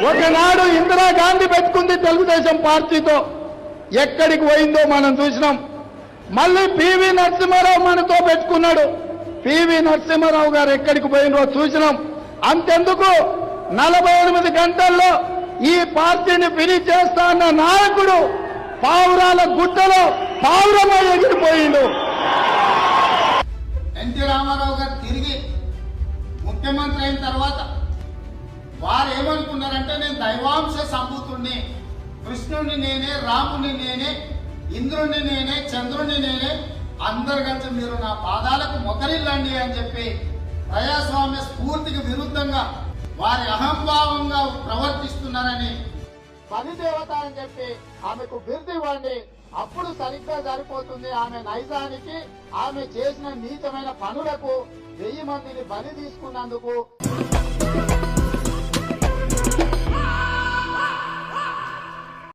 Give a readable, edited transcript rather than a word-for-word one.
ఒకనాడు ఇందిరాగాంధీ పెట్టుకుంది తెలుగుదేశం పార్టీతో, ఎక్కడికి పోయిందో మనం చూసినాం. మళ్ళీ పివి నరసింహారావు మనతో పెట్టుకున్నాడు, పివి నరసింహారావు గారు ఎక్కడికి పోయినో చూసినాం. అంతెందుకు 48 గంటల్లో ఈ పార్టీని ఫినిష్ చేస్తా అన్న నాయకుడు పావురాల గుట్టలో పావురమై ఎగిరిపోయిండు. ఎన్టీ రామారావు గారు తిరిగి ముఖ్యమంత్రి అయిన తర్వాత వారు ఏమనుకున్నారంటే, నేను దైవాంశ సంభూతుణ్ణి, కృష్ణుడిని నేనే, రాముని నేనే, ఇంద్రుడిని నేనే, చంద్రుడిని నేనే, అందరు కలిసి మీరు నా పాదాలకు మొకరిల్లండి అని చెప్పి ప్రజాస్వామ్య స్ఫూర్తికి విరుద్ధంగా వారి అహంభావంగా ప్రవర్తిస్తున్నారని పనిదేవత అని చెప్పి ఆమెకు బిరుదు ఇవ్వండి, అప్పుడు సరిగ్గా సరిపోతుంది. ఆమె నైజానికి, ఆమె చేసిన నీచమైన పనులకు 1000 మందిని బలి తీసుకున్నందుకు